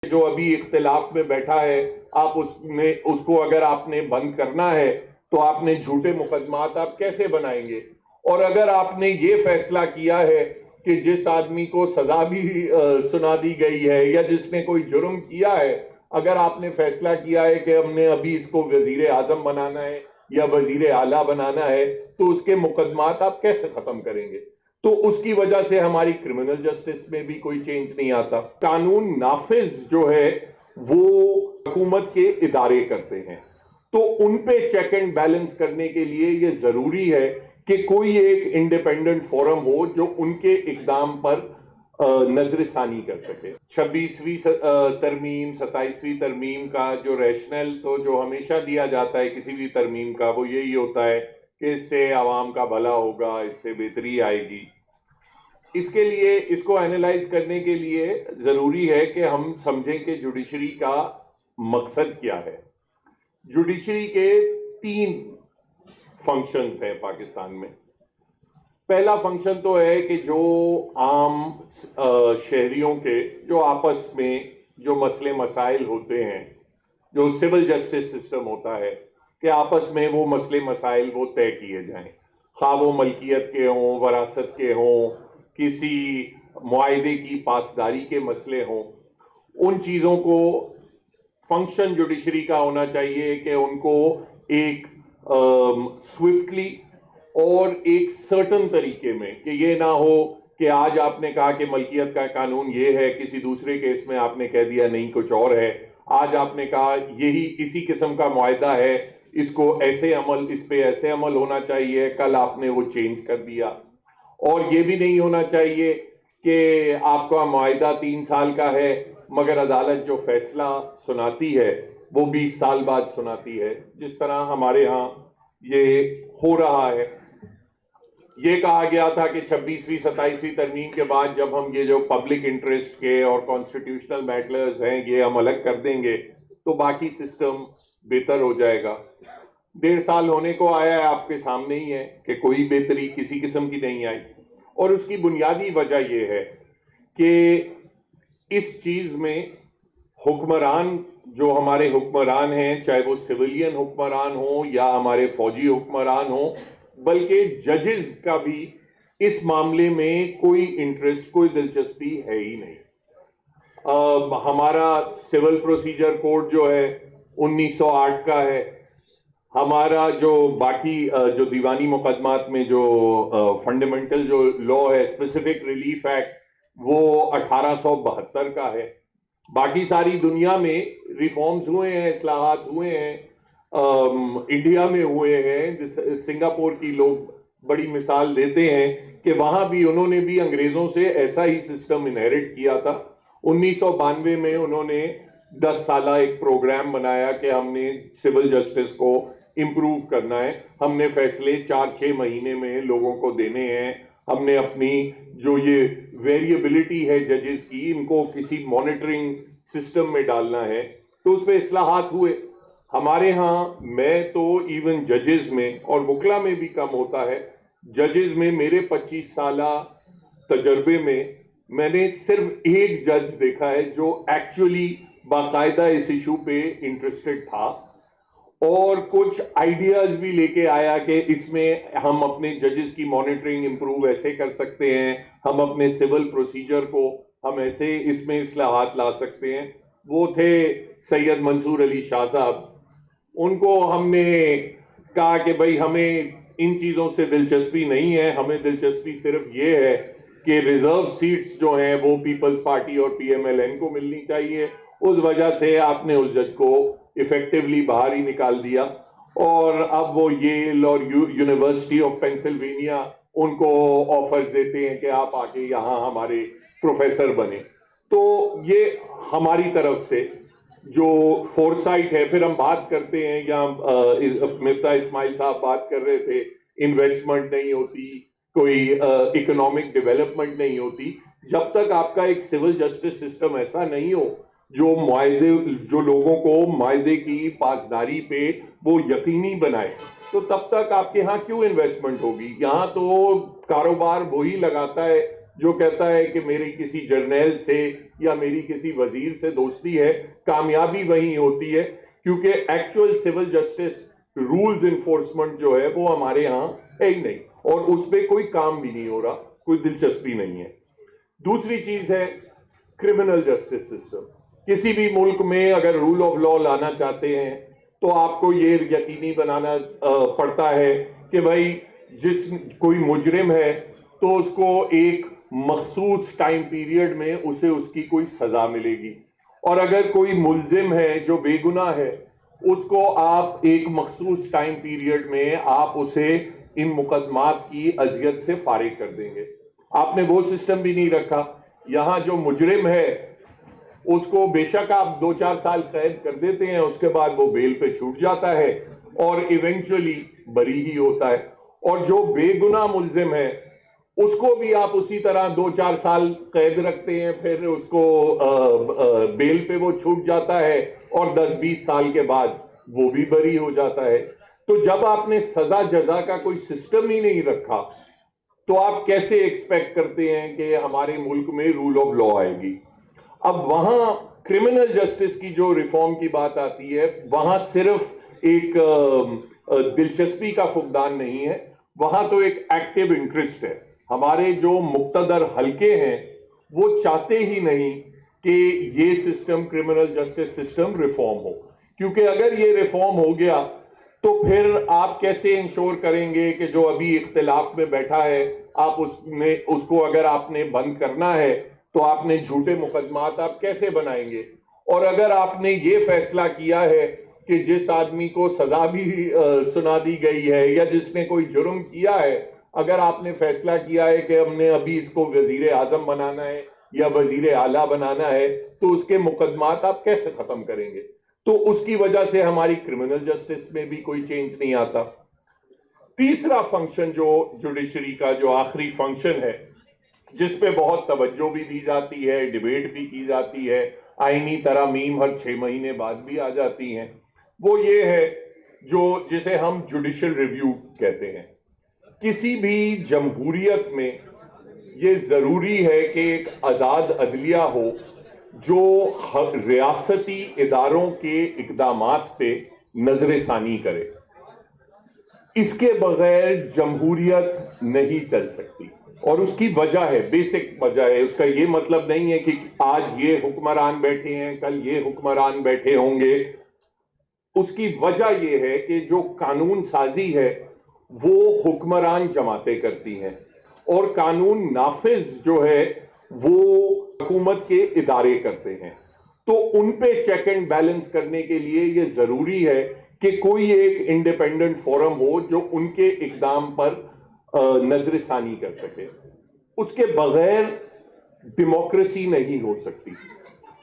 جو ابھی اختلاف میں بیٹھا ہے آپ اس کو اگر آپ نے بند کرنا ہے تو آپ نے جھوٹے مقدمات آپ کیسے بنائیں گے؟ اور اگر آپ نے یہ فیصلہ کیا ہے کہ جس آدمی کو سزا بھی سنا دی گئی ہے یا جس نے کوئی جرم کیا ہے، اگر آپ نے فیصلہ کیا ہے کہ ہم نے ابھی اس کو وزیر اعظم بنانا ہے یا وزیر اعلیٰ بنانا ہے، تو اس کے مقدمات آپ کیسے ختم کریں گے؟ تو اس کی وجہ سے ہماری کرمنل جسٹس میں بھی کوئی چینج نہیں آتا۔ قانون نافذ جو ہے وہ حکومت کے ادارے کرتے ہیں، تو ان پہ چیک اینڈ بیلنس کرنے کے لیے یہ ضروری ہے کہ کوئی ایک انڈیپینڈنٹ فورم ہو جو ان کے اقدام پر نظر ثانی کر سکے۔ 26ویں ترمیم 27ویں ترمیم کا جو ریشنل تو جو ہمیشہ دیا جاتا ہے کسی بھی ترمیم کا، وہ یہی ہوتا ہے کہ اس سے عوام کا بھلا ہوگا، اس سے بہتری آئے گی۔ اس کے لیے اس کو اینالائز کرنے کے لیے ضروری ہے کہ ہم سمجھیں کہ جوڈیشری کا مقصد کیا ہے۔ جوڈیشری کے 3 فنکشنز ہیں پاکستان میں۔ پہلا فنکشن تو ہے کہ جو عام شہریوں کے جو آپس میں جو مسئلے مسائل ہوتے ہیں، جو سول جسٹس سسٹم ہوتا ہے کہ آپس میں وہ مسئلے مسائل وہ طے کیے جائیں، خواہ وہ ملکیت کے ہوں، وراثت کے ہوں، کسی معاہدے کی پاسداری کے مسئلے ہوں، ان چیزوں کو فنکشن جوڈیشری کا ہونا چاہیے کہ ان کو ایک سوئفٹلی اور ایک سرٹن طریقے میں، کہ یہ نہ ہو کہ آج آپ نے کہا کہ ملکیت کا قانون یہ ہے، کسی دوسرے کیس میں آپ نے کہہ دیا نہیں کچھ اور ہے، آج آپ نے کہا یہی اسی قسم کا معاہدہ ہے، اس کو ایسے عمل، اس پہ ایسے عمل ہونا چاہیے، کل آپ نے وہ چینج کر دیا۔ اور یہ بھی نہیں ہونا چاہیے کہ آپ کا معاہدہ 3 سال کا ہے مگر عدالت جو فیصلہ سناتی ہے وہ 20 سال بعد سناتی ہے، جس طرح ہمارے ہاں یہ ہو رہا ہے۔ یہ کہا گیا تھا کہ 26ویں 27ویں ترمیم کے بعد جب ہم یہ جو پبلک انٹرسٹ کے اور کانسٹیٹیوشنل میٹرز ہیں یہ ہم الگ کر دیں گے تو باقی سسٹم بہتر ہو جائے گا۔ 1.5 سال ہونے کو آیا ہے، آپ کے سامنے ہی ہے کہ کوئی بہتری کسی قسم کی نہیں آئی، اور اس کی بنیادی وجہ یہ ہے کہ اس چیز میں حکمران جو ہمارے حکمران ہیں، چاہے وہ سویلین حکمران ہوں یا ہمارے فوجی حکمران ہوں، بلکہ ججز کا بھی اس معاملے میں کوئی انٹرسٹ، کوئی دلچسپی ہے ہی نہیں۔ ہمارا سول پروسیجر کوڈ جو ہے 1908 کا ہے، ہمارا جو باقی جو دیوانی مقدمات میں جو فنڈامنٹل جو لا ہے، اسپیسیفک ریلیف ایکٹ، وہ 1872 کا ہے۔ باقی ساری دنیا میں ریفارمز ہوئے ہیں، اصلاحات ہوئے ہیں، انڈیا میں ہوئے ہیں، سنگاپور کی لوگ بڑی مثال دیتے ہیں کہ وہاں بھی انہوں نے بھی انگریزوں سے ایسا ہی سسٹم انہیرٹ کیا تھا۔ 1992 میں انہوں نے 10 سالہ ایک پروگرام بنایا کہ ہم نے سول جسٹس کو امپروو کرنا ہے، ہم نے فیصلے 4-6 مہینے میں لوگوں کو دینے ہیں، ہم نے اپنی جو یہ ویریبلٹی ہے ججز کی ان کو کسی مانیٹرنگ سسٹم میں ڈالنا ہے، تو اس پہ اصلاحات ہوئے۔ ہمارے ہاں میں تو ایون ججز میں اور وکلا میں بھی کم ہوتا ہے، ججز میں میرے 25 سالہ تجربے میں نے صرف ایک جج دیکھا ہے جو ایکچولی باقاعدہ اس ایشو پہ انٹرسٹڈ تھا اور کچھ آئیڈیاز بھی لے کے آیا کہ اس میں ہم اپنے ججز کی مانیٹرنگ امپروو ایسے کر سکتے ہیں، ہم اپنے سول پروسیجر کو ہم ایسے اس میں اصلاحات لا سکتے ہیں۔ وہ تھے سید منصور علی شاہ صاحب۔ ان کو ہم نے کہا کہ بھائی ہمیں ان چیزوں سے دلچسپی نہیں ہے، ہمیں دلچسپی صرف یہ ہے کہ ریزرو سیٹس جو ہیں وہ پیپلز پارٹی اور پی ایم ایل این کو ملنی چاہیے۔ اس وجہ سے آپ نے اس جج کو ایفیکٹولی باہر ہی نکال دیا، اور اب وہ ییل اور یونیورسٹی آف پینسلوینیا ان کو آفرز دیتے ہیں کہ آپ آ کے یہاں ہمارے پروفیسر بنے۔ تو یہ ہماری طرف سے جو فورسائٹ ہے۔ پھر ہم بات کرتے ہیں یا مفتا اسماعیل صاحب بات کر رہے تھے، انویسٹمنٹ نہیں ہوتی، کوئی اکنامک ڈیولپمنٹ نہیں ہوتی، جب تک آپ کا ایک سول جسٹس سسٹم ایسا نہیں ہو جو معاہدے، جو لوگوں کو معاہدے کی پاسداری پہ وہ یقینی بنائے، تو تب تک آپ کے ہاں کیوں انویسٹمنٹ ہوگی؟ یہاں تو کاروبار وہی لگاتا ہے جو کہتا ہے کہ میری کسی جرنیل سے یا میری کسی وزیر سے دوستی ہے، کامیابی وہیں ہوتی ہے، کیونکہ actual civil justice rules enforcement جو ہے وہ ہمارے ہاں ہے ہی نہیں، اور اس پہ کوئی کام بھی نہیں ہو رہا، کوئی دلچسپی نہیں ہے۔ دوسری چیز ہے کرمنل جسٹس سسٹم۔ کسی بھی ملک میں اگر رول آف لا لانا چاہتے ہیں تو آپ کو یہ یقینی بنانا پڑتا ہے کہ بھائی کوئی مجرم ہے تو اس کو ایک مخصوص ٹائم پیریڈ میں اسے اس کی کوئی سزا ملے گی، اور اگر کوئی ملزم ہے جو بے گناہ ہے اس کو آپ ایک مخصوص ٹائم پیریڈ میں آپ اسے ان مقدمات کی اذیت سے فارغ کر دیں گے۔ آپ نے وہ سسٹم بھی نہیں رکھا۔ یہاں جو مجرم ہے اس کو بے شک آپ 2-4 سال قید کر دیتے ہیں، اس کے بعد وہ بیل پہ چھوٹ جاتا ہے اور ایونچولی بری ہی ہوتا ہے، اور جو بے گناہ ملزم ہے اس کو بھی آپ اسی طرح 2-4 سال قید رکھتے ہیں، پھر اس کو بیل پہ وہ چھوٹ جاتا ہے اور 10-20 سال کے بعد وہ بھی بری ہو جاتا ہے۔ تو جب آپ نے سزا جزا کا کوئی سسٹم ہی نہیں رکھا تو آپ کیسے ایکسپیکٹ کرتے ہیں کہ ہمارے ملک میں رول آف لا آئے گی؟ اب وہاں کرمنل جسٹس کی جو ریفارم کی بات آتی ہے، وہاں صرف ایک دلچسپی کا فقدان نہیں ہے، وہاں تو ایک ایکٹیو انٹرسٹ ہے۔ ہمارے جو مقتدر حلقے ہیں وہ چاہتے ہی نہیں کہ یہ system, criminal justice system reform ہو، کیونکہ اگر یہ ریفارم ہو گیا تو پھر آپ کیسے انشور کریں گے کہ جو ابھی اختلاف میں بیٹھا ہے اس کو اگر آپ نے بند کرنا ہے تو آپ نے جھوٹے مقدمات آپ کیسے بنائیں گے؟ اور اگر آپ نے یہ فیصلہ کیا ہے کہ جس آدمی کو سزا بھی سنا دی گئی ہے یا جس نے کوئی جرم کیا ہے، اگر آپ نے فیصلہ کیا ہے کہ ہم نے ابھی اس کو وزیر اعظم بنانا ہے یا وزیر اعلیٰ بنانا ہے، تو اس کے مقدمات آپ کیسے ختم کریں گے؟ تو اس کی وجہ سے ہماری کرمنل جسٹس میں بھی کوئی چینج نہیں آتا۔ تیسرا فنکشن جو جوڈیشری کا جو آخری فنکشن ہے، جس پہ بہت توجہ بھی دی جاتی ہے، ڈیبیٹ بھی کی جاتی ہے، آئینی ترامیم ہر 6 مہینے بعد بھی آ جاتی ہیں، وہ یہ ہے جسے ہم جوڈیشل ریویو کہتے ہیں۔ کسی بھی جمہوریت میں یہ ضروری ہے کہ ایک آزاد عدلیہ ہو جو ریاستی اداروں کے اقدامات پہ نظر ثانی کرے۔ اس کے بغیر جمہوریت نہیں چل سکتی، اور اس کی وجہ ہے، بیسک وجہ ہے، اس کا یہ مطلب نہیں ہے کہ آج یہ حکمران بیٹھے ہیں کل یہ حکمران بیٹھے ہوں گے۔ اس کی وجہ یہ ہے کہ جو قانون سازی ہے وہ حکمران جماعتیں کرتی ہیں، اور قانون نافذ جو ہے وہ حکومت کے ادارے کرتے ہیں۔ تو ان پہ چیک اینڈ بیلنس کرنے کے لیے یہ ضروری ہے کہ کوئی ایک انڈیپینڈنٹ فورم ہو جو ان کے اقدام پر نظر ثانی کر سکے۔ اس کے بغیر ڈیموکریسی نہیں ہو سکتی۔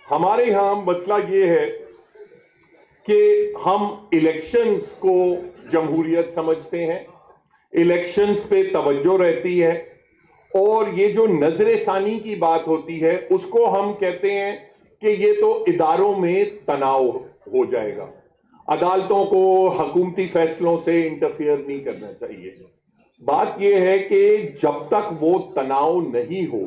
ہمارے ہاں مسئلہ یہ ہے کہ ہم الیکشنز کو جمہوریت سمجھتے ہیں، الیکشنز پہ توجہ رہتی ہے، اور یہ جو نظر ثانی کی بات ہوتی ہے اس کو ہم کہتے ہیں کہ یہ تو اداروں میں تناؤ ہو جائے گا، عدالتوں کو حکومتی فیصلوں سے انٹرفیئر نہیں کرنا چاہیے۔ بات یہ ہے کہ جب تک وہ تناؤ نہیں ہو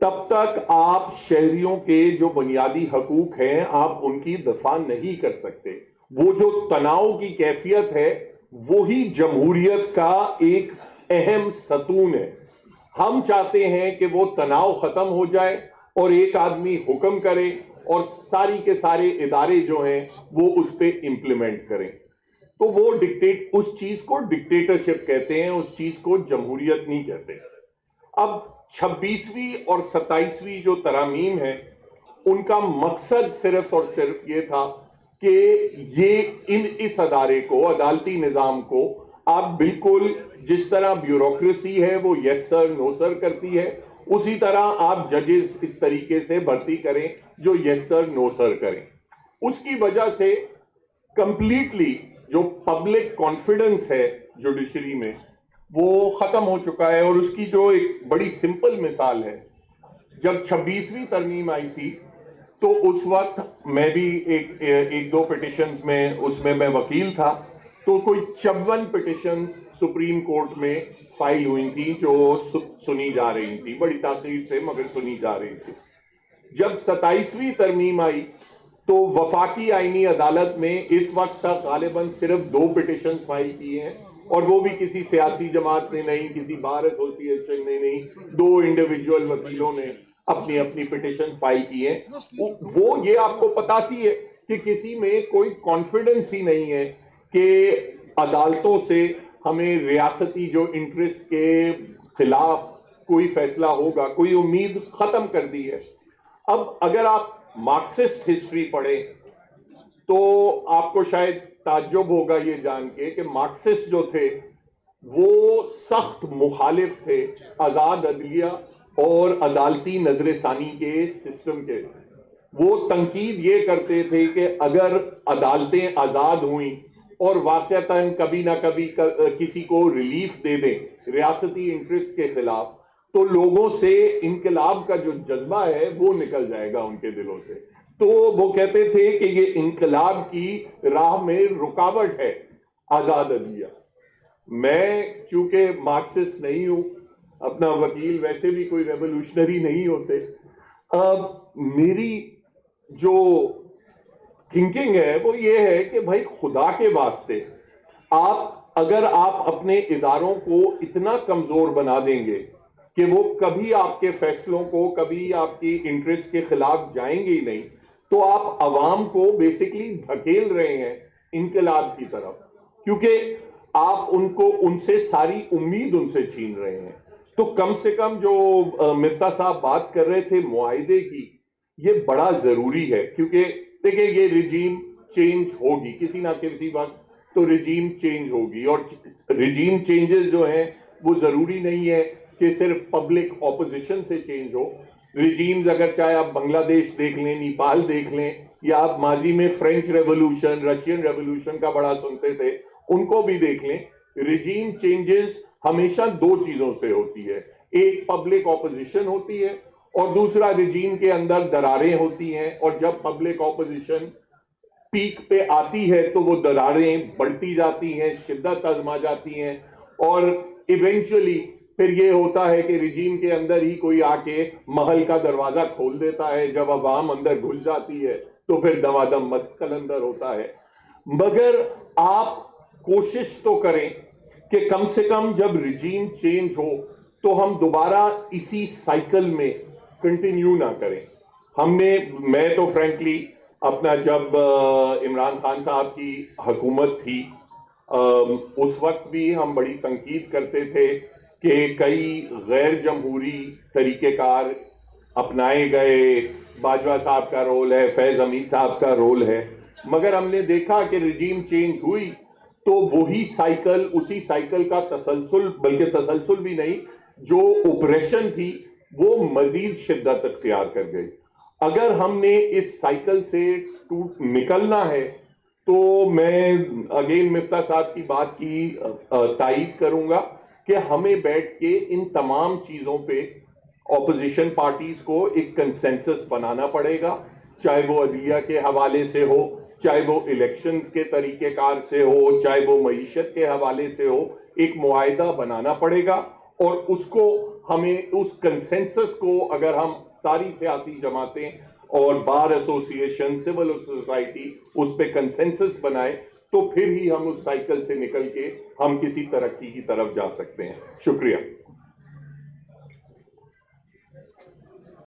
تب تک آپ شہریوں کے جو بنیادی حقوق ہیں آپ ان کی دفاع نہیں کر سکتے۔ وہ جو تناؤ کی کیفیت ہے وہی جمہوریت کا ایک اہم ستون ہے۔ ہم چاہتے ہیں کہ وہ تناؤ ختم ہو جائے اور ایک آدمی حکم کرے اور ساری کے سارے ادارے جو ہیں وہ اس پہ امپلیمنٹ کریں۔ تو وہ اس چیز کو ڈکٹیٹرشپ کہتے ہیں، اس چیز کو جمہوریت نہیں کہتے۔ اب 26ویں اور 27ویں جو ترامیم ہیں ان کا مقصد صرف اور صرف یہ تھا کہ اس ادارے کو، عدالتی نظام کو آپ بالکل جس طرح بیوروکریسی ہے وہ یس سر نو سر کرتی ہے، اسی طرح آپ ججز اس طریقے سے بھرتی کریں جو یس سر نو سر کریں۔ اس کی وجہ سے کمپلیٹلی جو پبلک کانفیڈنس ہے جوڈیشری میں وہ ختم ہو چکا ہے۔ اور اس کی جو ایک بڑی سمپل مثال ہے، جب 26ویں ترمیم آئی تھی تو اس وقت میں بھی ایک دو پٹیشنز میں اس میں وکیل تھا، تو کوئی 54 پٹیشنز سپریم کورٹ میں فائل ہوئی تھی جو سنی جا رہی تھی، بڑی تاخیر سے مگر سنی جا رہی تھی۔ جب 27ویں ترمیم آئی تو وفاقی آئینی عدالت میں اس وقت تک غالباً صرف 2 پٹیشن فائل کیے ہیں، اور وہ بھی کسی سیاسی جماعت نے نہیں، کسی بار ایسوسی ایشن نے نہیں، 2 انڈیویجول وکیلوں نے اپنی اپنی پٹیشن فائل کی ہیں۔ وہ یہ آپ کو بتاتی ہے کہ کسی میں کوئی کانفیڈنس ہی نہیں ہے کہ عدالتوں سے ہمیں ریاستی جو انٹرسٹ کے خلاف کوئی فیصلہ ہوگا، کوئی امید ختم کر دی ہے۔ اب اگر آپ مارکسسٹ ہسٹری پڑھیں تو آپ کو شاید تعجب ہوگا یہ جان کے کہ مارکسسٹ جو تھے وہ سخت مخالف تھے آزاد عدلیہ اور عدالتی نظر ثانی کے سسٹم کے۔ وہ تنقید یہ کرتے تھے کہ اگر عدالتیں آزاد ہوئیں اور واقعتاً کبھی نہ کبھی کسی کو ریلیف دے دیں ریاستی انٹرسٹ کے خلاف، تو لوگوں سے انقلاب کا جو جذبہ ہے وہ نکل جائے گا ان کے دلوں سے۔ تو وہ کہتے تھے کہ یہ انقلاب کی راہ میں رکاوٹ ہے آزاد عدلیہ۔ میں چونکہ مارکسسٹ نہیں ہوں، اپنا وکیل ویسے بھی کوئی ریولوشنری نہیں ہوتے، میری جو تھنکنگ ہے وہ یہ ہے کہ بھائی خدا کے واسطے اگر آپ اپنے اداروں کو اتنا کمزور بنا دیں گے کہ وہ کبھی آپ کے فیصلوں کو، کبھی آپ کی انٹرسٹ کے خلاف جائیں گے ہی نہیں، تو آپ عوام کو بیسیکلی دھکیل رہے ہیں انقلاب کی طرف، کیونکہ آپ ان سے ساری امید ان سے چھین رہے ہیں۔ تو کم سے کم جو مفتاح صاحب بات کر رہے تھے معاہدے کی، یہ بڑا ضروری ہے، کیونکہ دیکھیں یہ رجیم چینج ہوگی کسی نہ کسی وقت، تو رجیم چینج ہوگی، اور رجیم چینجز جو ہیں وہ ضروری نہیں ہے کہ صرف پبلک اپوزیشن سے چینج ہو۔ رجیمز اگر چاہے آپ بنگلہ دیش دیکھ لیں، نیپال دیکھ لیں، یا آپ ماضی میں فرینچ ریولوشن، رشین ریولوشن کا بڑا سنتے تھے، ان کو بھی دیکھ لیں، رجیم چینجز ہمیشہ 2 چیزوں سے ہوتی ہے، ایک پبلک اپوزیشن ہوتی ہے اور دوسرا رجیم کے اندر دراریں ہوتی ہیں، اور جب پبلک اپوزیشن پیک پہ آتی ہے تو وہ دراریں بڑھتی جاتی ہیں، شدت آزما جاتی ہیں، اور ایونچولی پھر یہ ہوتا ہے کہ رجیم کے اندر ہی کوئی آ کے محل کا دروازہ کھول دیتا ہے، جب عوام اندر گھس جاتی ہے تو پھر دمادم مست قلندر ہوتا ہے۔ مگر آپ کوشش تو کریں کہ کم سے کم جب رجیم چینج ہو تو ہم دوبارہ اسی سائیکل میں کنٹینیو نہ کریں۔ میں تو فرینکلی اپنا جب عمران خان صاحب کی حکومت تھی اس وقت بھی ہم بڑی تنقید کرتے تھے کہ کئی غیر جمہوری طریقہ کار اپنائے گئے، باجوہ صاحب کا رول ہے، فیض حمید صاحب کا رول ہے، مگر ہم نے دیکھا کہ رجیم چینج ہوئی تو وہی سائیکل، اسی سائیکل کا تسلسل، بلکہ تسلسل بھی نہیں، جو اوپریشن تھی وہ مزید شدت اختیار کر گئی۔ اگر ہم نے اس سائیکل سے نکلنا ہے تو میں اگین مفتاح صاحب کی بات کی تائید کروں گا کہ ہمیں بیٹھ کے ان تمام چیزوں پہ اپوزیشن پارٹیز کو ایک کنسنسس بنانا پڑے گا، چاہے وہ عدلیہ کے حوالے سے ہو، چاہے وہ الیکشنز کے طریقہ کار سے ہو، چاہے وہ معیشت کے حوالے سے ہو، ایک معاہدہ بنانا پڑے گا، اور اس کو ہمیں اس کنسنسس کو اگر ہم ساری سیاسی جماعتیں اور بار ایسوسی ایشن، سول سوسائٹی اس پہ کنسنسس بنائے تو پھر ہی ہم اس سائیکل سے نکل کے ہم کسی ترقی کی طرف جا سکتے ہیں۔ شکریہ۔